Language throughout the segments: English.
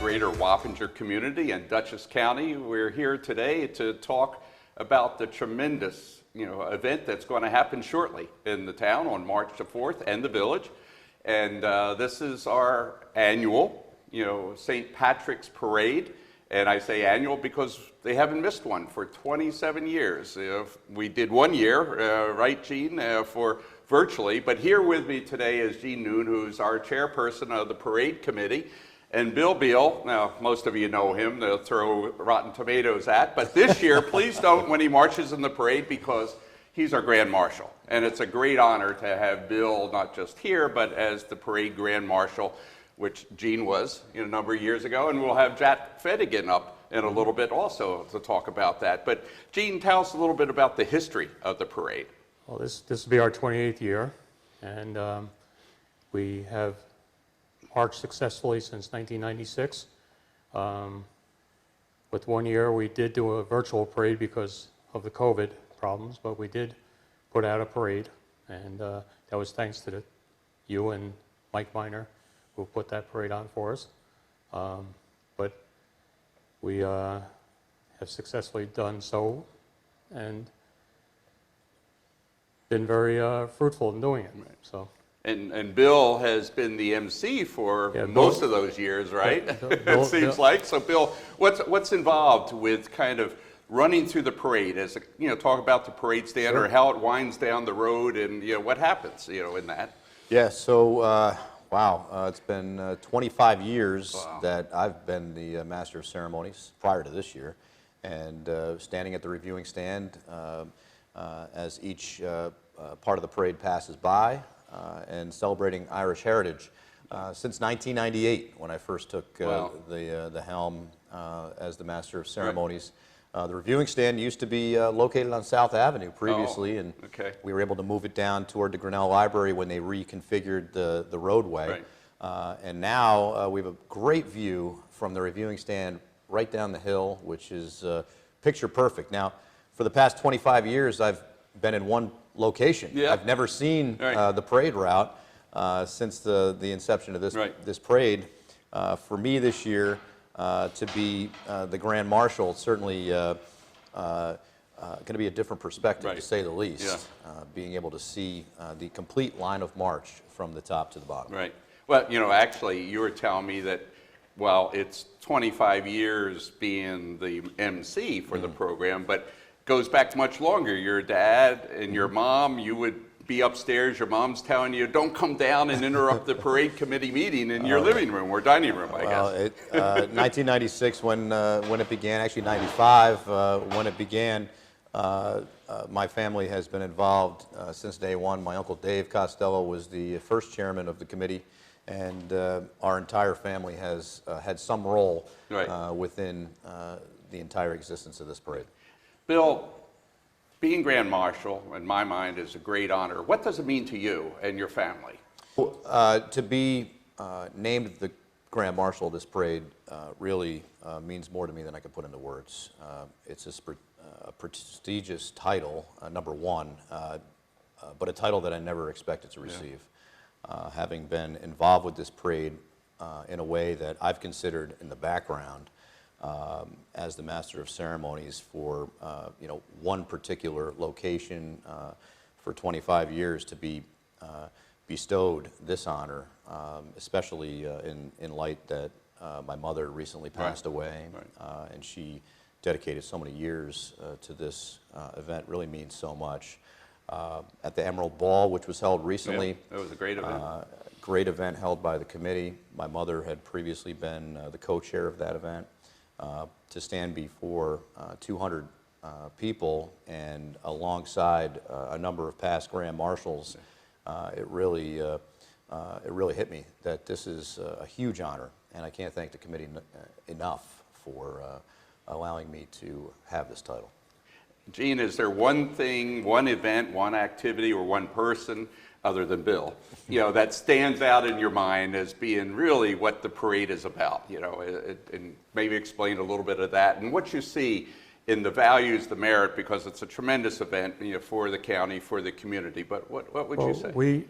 greater Wappinger community and Dutchess County. We're here today to talk about the tremendous event that's going to happen shortly in the town on March the 4th and the village. And this is our annual, St. Patrick's Parade. And I say annual because they haven't missed one for 27 years. We did 1 year, right, Jean, for virtually. But here with me today is Jean Noon, who's our chairperson of the parade committee. And Bill Beal, now most of you know him, they'll throw rotten tomatoes at. But this year, please don't when he marches in the parade because he's our Grand Marshal. And it's a great honor to have Bill not just here, but as the parade Grand Marshal, which Jean was a number of years ago, and we'll have Jack Fedigan up in a little bit also to talk about that. But Jean, tell us a little bit about the history of the parade. Well, this will be our 28th year, and we have marched successfully since 1996. With 1 year, we did do a virtual parade because of the COVID problems, but we did put out a parade, and that was thanks to you and Mike Miner, who put that parade on for us. But we have successfully done so and been very fruitful in doing it. Right. So. And Bill has been the MC for most of those years, right? It seems like. So Bill, what's involved with kind of running through the parade as talk about the parade stand or how it winds down the road and what happens in that? Yeah, so wow, it's been 25 years that I've been the Master of Ceremonies prior to this year, and standing at the reviewing stand as each part of the parade passes by and celebrating Irish heritage since 1998 when I first took the helm as the Master of Ceremonies. Right. The reviewing stand used to be located on South Avenue previously, and we were able to move it down toward the Grinnell Library when they reconfigured the roadway. Right. And now we have a great view from the reviewing stand right down the hill, which is picture perfect. Now, for the past 25 years, I've been in one location. Yeah. I've never seen the parade route since the inception of this parade. For me this year, to be the Grand Marshal, certainly going to be a different perspective, to say the least. Being able to see the complete line of march from the top to the bottom. Right. Well, actually, you were telling me that while it's 25 years being the MC for the program, but goes back much longer. Your dad and your mom, you would be upstairs, your mom's telling you, don't come down and interrupt the parade committee meeting in your living room or dining room, I guess. 1996 when it began, actually 95 when it began, my family has been involved since day one. My Uncle Dave Costello was the first chairman of the committee, and our entire family has had some role within the entire existence of this parade. Bill, being Grand Marshal, in my mind, is a great honor. What does it mean to you and your family? To be named the Grand Marshal of this parade really means more to me than I can put into words. It's a prestigious title, number one, but a title that I never expected to receive. Having been involved with this parade in a way that I've considered in the background, as the Master of Ceremonies for one particular location for 25 years, to be bestowed this honor, especially in light that my mother recently passed away, and she dedicated so many years to this event, really means so much. At the Emerald Ball, which was held recently, it was a great event. Great event held by the committee. My mother had previously been the co-chair of that event. To stand before 200 people and alongside a number of past Grand Marshals, it really hit me that this is a huge honor, and I can't thank the committee enough for allowing me to have this title. Jean, is there one thing, one event, one activity, or one person, other than Bill, that stands out in your mind as being really what the parade is about, and maybe explain a little bit of that and what you see in the values, the merit, because it's a tremendous event, for the county, for the community. But what would you say?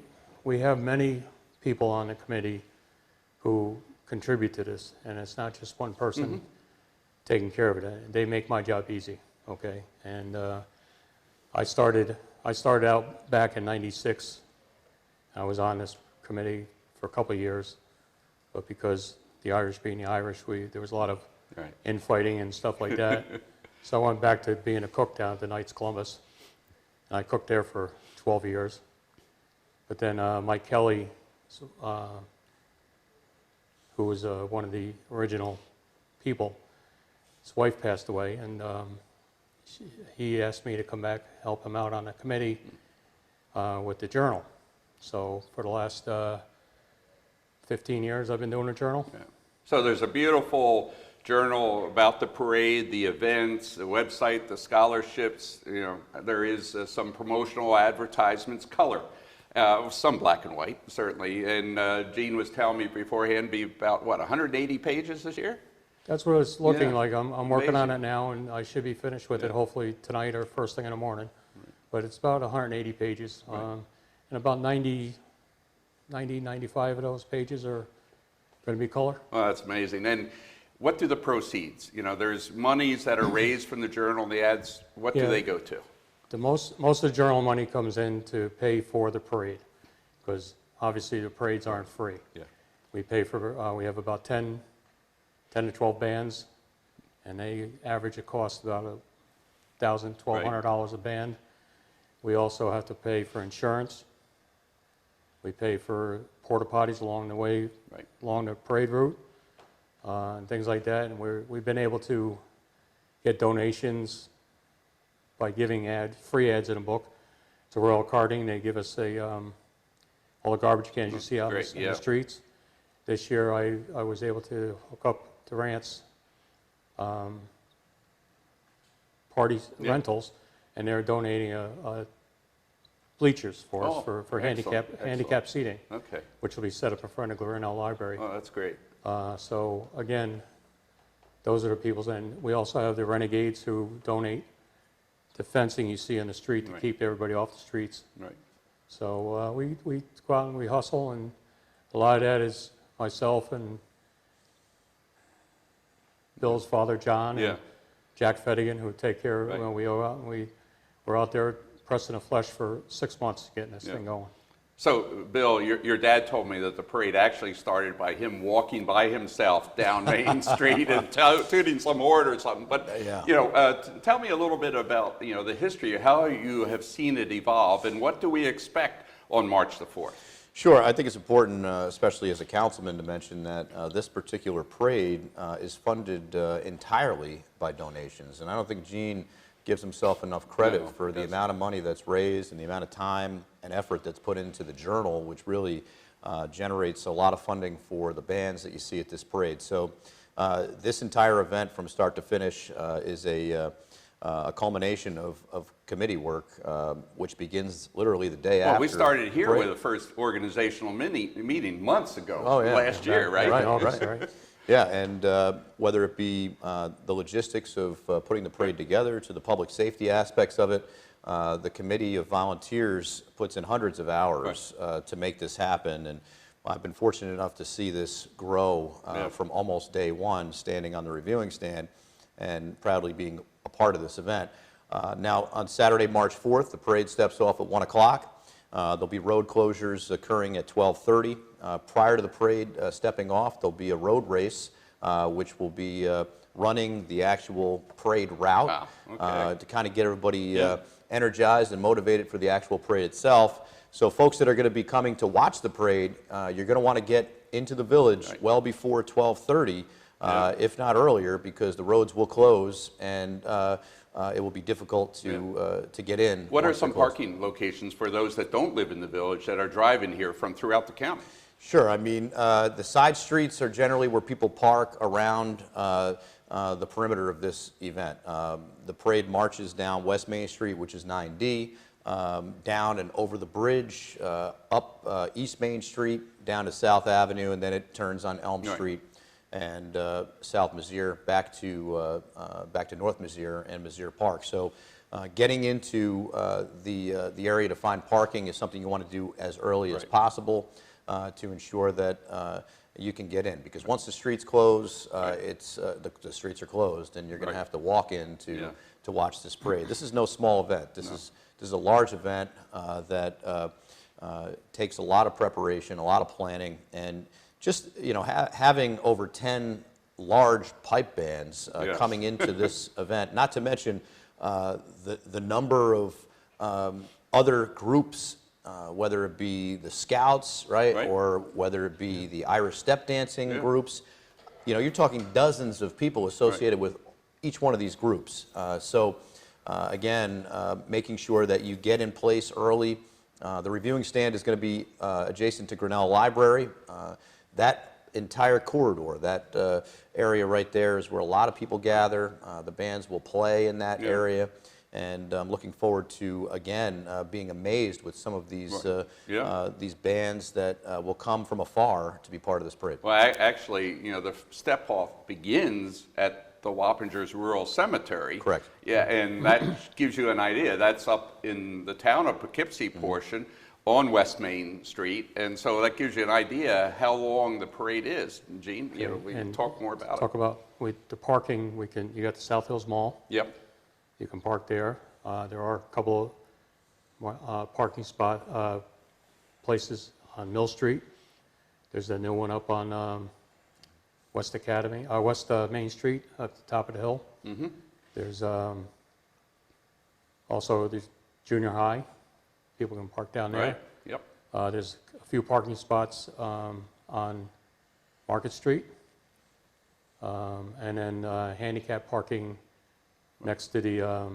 We have many people on the committee who contribute to this, and it's not just one person taking care of it. They make my job easy, okay? And I started out back in '96. I was on this committee for a couple of years, but because the Irish being the Irish, there was a lot of infighting and stuff like that. So I went back to being a cook down at the Knights Columbus, and I cooked there for 12 years. But then Mike Kelly, who was one of the original people, his wife passed away, and he asked me to come back, help him out on the committee with the Journal. So for the last 15 years, I've been doing a Journal. Yeah. So there's a beautiful journal about the parade, the events, the website, the scholarships. You know, there is some promotional advertisements, color, some black and white, certainly. And Gene was telling me beforehand, be about, what, 180 pages this year? That's what it's looking like. I'm working on Amazing. it now, and I should be finished with it hopefully tonight or first thing in the morning. But it's about 180 pages, and about 95 of those pages are going to be color. Well, that's amazing. And what do the proceeds? You know, there's monies that are raised from the Journal and the ads. What do Yeah. they go to? The most of the Journal money comes in to pay for the parade, because obviously the parades aren't free. Yeah. We pay for, we have about 10 to 12 bands, and they average a cost about $1,000, $1,200 a band. We also have to pay for insurance. We pay for porta potties along the way, along the parade route, and things like that. And we've been able to get donations by giving free ads in a book to Royal Karting. They give us all the garbage cans you see out in the streets. This year, I was able to hook up Durant's party rentals, and they're donating bleachers for us for handicap seating, which will be set up in front of Glenelg Library. Oh, that's great. So again, those are the people, and we also have the Renegades who donate the fencing you see on the street to keep everybody off the streets. Right. So we go out and we hustle, and a lot of that is myself and Bill's father, John, and Jack Fettigan, who take care of when we go out, and we're out there pressing the flesh for 6 months getting this thing going. So, Bill, your dad told me that the parade actually started by him walking by himself down Main Street and tooting some horn or something. But, you know, tell me a little bit about, you know, the history, how you have seen it evolve, and what do we expect on March the 4th? Sure. I think it's important, especially as a councilman, to mention that this particular parade is funded entirely by donations. And I don't think Gene gives himself enough credit for the amount of money that's raised and the amount of time and effort that's put into the Journal, which really generates a lot of funding for the bands that you see at this parade. So this entire event from start to finish is a culmination of committee work, which begins literally the day after. Well, we started here with the first organizational meeting months ago, last year, right? Right. Yeah, and whether it be the logistics of putting the parade together to the public safety aspects of it, the committee of volunteers puts in hundreds of hours to make this happen. And I've been fortunate enough to see this grow from almost day one, standing on the reviewing stand and proudly being a part of this event. Now, on Saturday, March 4th, the parade steps off at 1 o'clock. There'll be road closures occurring at 12:30. Prior to the parade stepping off, there'll be a road race, which will be running the actual parade route to kind of get everybody energized and motivated for the actual parade itself. So folks that are going to be coming to watch the parade, you're going to want to get into the village well before 12:30, if not earlier, because the roads will close and it will be difficult to get in. What are some parking locations for those that don't live in the village that are driving here from throughout the county? Sure. I mean, the side streets are generally where people park around the perimeter of this event. The parade marches down West Main Street, which is 9D, down and over the bridge, up East Main Street, down to South Avenue, and then it turns on Elm Street and South Mizzier back to North Mizzier and Mizzier Park. So getting into the area to find parking is something you want to do as early as possible. to ensure that you can get in. Because once the streets close, the streets are closed, and you're going to have to walk in to watch this parade. This is no small event. This is a large event that takes a lot of preparation, a lot of planning, and just having over 10 large pipe bands coming into this event, not to mention the number of other groups, whether it be the Scouts, or whether it be the Irish step dancing groups. You're talking dozens of people associated with each one of these groups. Again, making sure that you get in place early. The reviewing stand is going to be adjacent to Grinnell Library. That entire corridor, that area right there, is where a lot of people gather. The bands will play in that area, and I'm looking forward to, again, being amazed with some of these bands that will come from afar to be part of this parade. Well, actually, the step-off begins at the Wappingers Rural Cemetery. Correct. Yeah, and that gives you an idea. That's up in the town of Poughkeepsie portion on West Main Street, and so that gives you an idea how long the parade is. Gene, we can talk more about it. Talk about the parking. You got the South Hills Mall. Yep. You can park there. There are a couple of parking spot places on Mill Street. There's a new one up on West Main Street at the top of the hill. Mm-hmm. There's also the junior high. People can park down there. Right. Yep. There's a few parking spots on Market Street, and then handicap parking next to the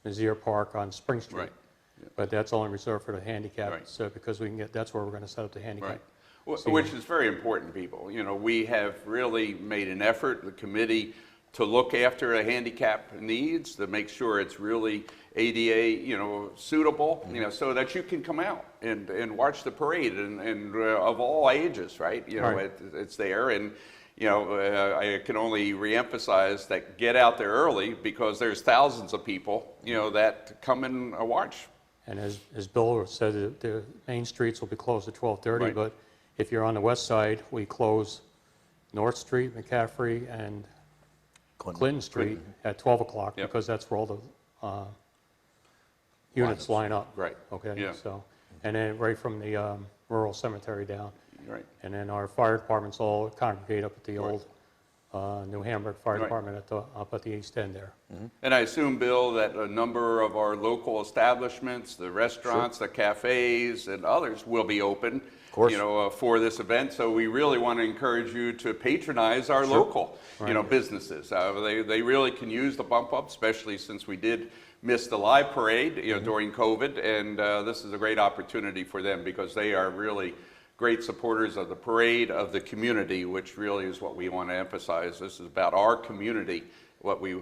Mizzier Park on Spring Street. Right. Yep. But that's only reserved for the handicap, so because that's where we're going to set up the handicap. Right. Which is very important, people. We have really made an effort, the committee, to look after the handicap needs, to make sure it's really ADA, suitable, so that you can come out and watch the parade, and of all ages, right? It's there, and I can only reemphasize that get out there early, because there's thousands of people, that come and watch. And as Bill said, the main streets will be closed at 12:30, Right. but if you're on the west side, we close North Street, McCaffrey, and Clinton Street at 12 o'clock, because that's where all the units line up. Right. Okay. Yeah. So, and then right from the rural cemetery down. Right. And then our fire departments all congregate up at the old New Hamburg Fire Department up at the east end there. Mm-hmm. And I assume, Bill, that a number of our local establishments, the restaurants, the cafes, and others will be open, for this event. So we really want to encourage you to patronize our local, businesses. They really can use the bump up, especially since we did miss the live parade, during COVID, and this is a great opportunity for them, because they are really great supporters of the parade, of the community, which really is what we want to emphasize. This is about our community, what we,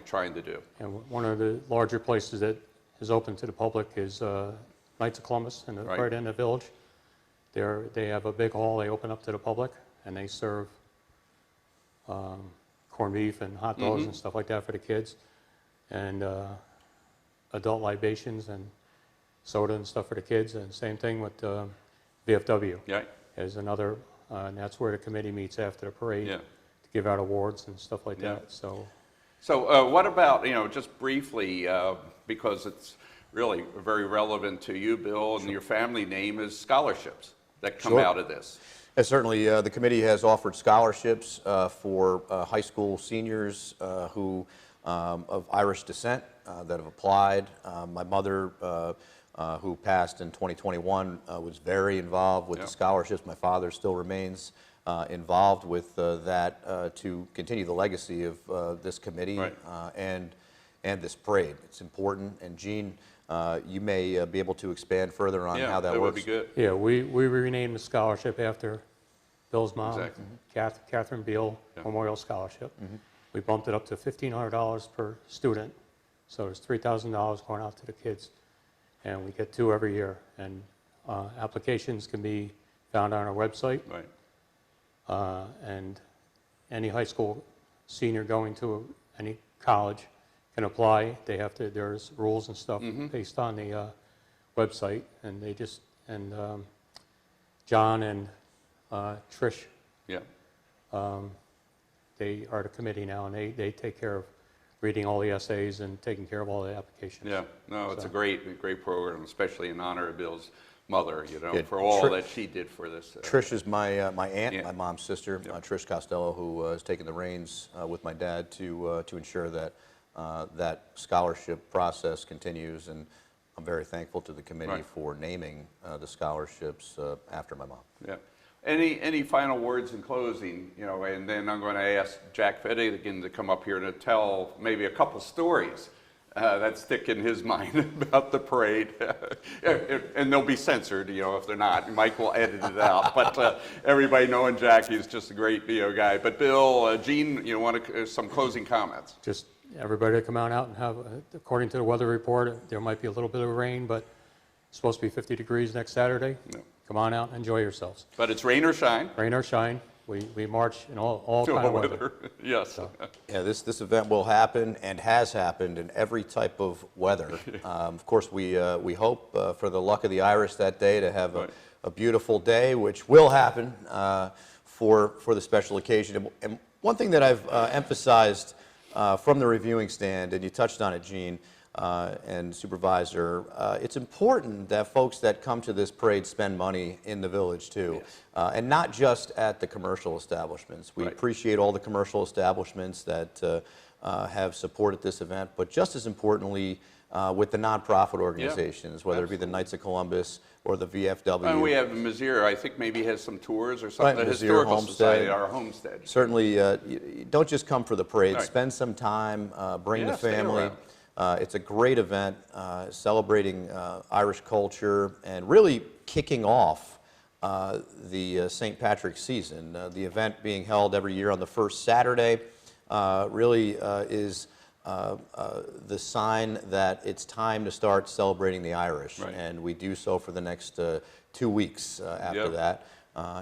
trying to do. And one of the larger places that is open to the public is Knights of Columbus in the right end of the village. They have a big hall they open up to the public, and they serve corned beef and hot dogs and stuff like that for the kids, and adult libations and soda and stuff for the kids, and same thing with VFW. Yeah. Is another, and that's where the committee meets after the parade to give out awards and stuff like that. So what about, just briefly, because it's really very relevant to you, Bill, and your family name, is scholarships that come out of this. Certainly, the committee has offered scholarships for high school seniors who of Irish descent that have applied. My mother, who passed in 2021, was very involved with the scholarships. My father still remains involved with that to continue the legacy of this committee and this parade. It's important, and Gene, you may be able to expand further on how that works. Would be good. yeah, we renamed the scholarship after Bill's mom, Exactly. Catherine Beal Memorial Scholarship. We bumped it up to $1,500 per student, so there's $3,000 going out to the kids, and we get 2 every year. And applications can be found on our website. Right. And any high school senior going to any college can apply. There's rules and stuff based on the website, and John and Trish, Yeah. they are the committee now, and they take care of reading all the essays and taking care of all the applications. Yeah, no, it's So- a great program, especially in honor of Bill's mother, you know, Yeah, for all Tri- that she did for this. Trish is my aunt, Yeah. my mom's sister, Yeah. Trish Costello, who has taken the reins with my dad to ensure that that scholarship process continues, and I'm very thankful to the committee Right. for naming the scholarships after my mom. Yeah. Any final words in closing, you know, and then I'm going to ask Jack Fettigan to come up here to tell maybe a couple stories that stick in his mind about the parade. And they'll be censored, you know, if they're not. Mike will edit it out. But everybody knowing Jack, he's just a great, you know, guy. But Bill, Gene, you want some closing comments? Just everybody to come out and have, according to the weather report, there might be a little bit of rain, but it's supposed to be 50 degrees next Saturday. No. Come on out and enjoy yourselves. But it's rain or shine. Rain or shine, we march in all kind of weather. Yes. So. Yeah, this event will happen and has happened in every type of weather. Of course, we hope for the luck of the Irish that day to have Right. a beautiful day, which will happen for the special occasion. And one thing that I've emphasized from the reviewing stand, and you touched on it, Gene, and Supervisor, it's important that folks that come to this parade spend money in the village too, Yes. and not just at the commercial establishments. We Right. appreciate all the commercial establishments that have supported this event, but just as importantly, with the nonprofit organizations, whether it be the Knights of Columbus or the VFW. And we have Mizzier, I think maybe has some tours or something. Right, The Mizzier Historical Homestead. Society, our homestead. Certainly, you don't just come for the parade. Right. Spend some time, bring Yeah, the stay family. around. It's a great event celebrating Irish culture and really kicking off the St. Patrick's season. The event being held every year on the first Saturday really is the sign that it's time to start celebrating the Irish. Right. And we do so for the next 2 weeks after Yep. that.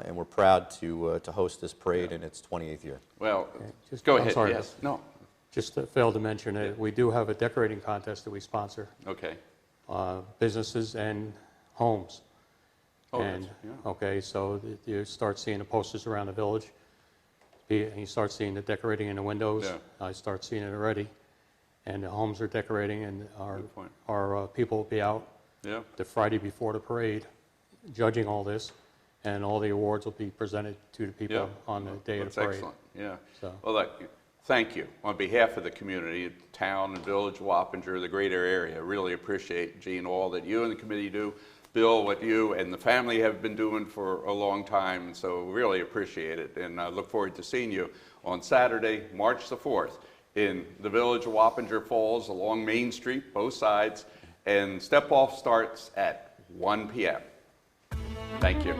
And we're proud to host this parade in its 28th year. Well, just- go I'm ahead. sorry. Yes. No. Just failed to mention, we do have a decorating contest that we sponsor, Okay. businesses and homes. Oh, And, that's- yeah. okay, so you start seeing the posters around the village, and you start seeing the decorating in the windows. Yeah. I start seeing it already. And the homes are decorating, and Good point. our people will be out Yeah. the Friday before the parade, judging all this, and all the awards will be presented to the people Yeah. on the day of That's the parade. excellent. Yeah. So- Well, look, thank you on behalf of the community, town and village, Wappinger, the greater area. Really appreciate, Gene, all that you and the committee do. Bill, what you and the family have been doing for a long time, so really appreciate it. And I look forward to seeing you on Saturday, March the 4th, in the village of Wappinger Falls along Main Street, both sides. And step-off starts at 1 p.m. Thank you.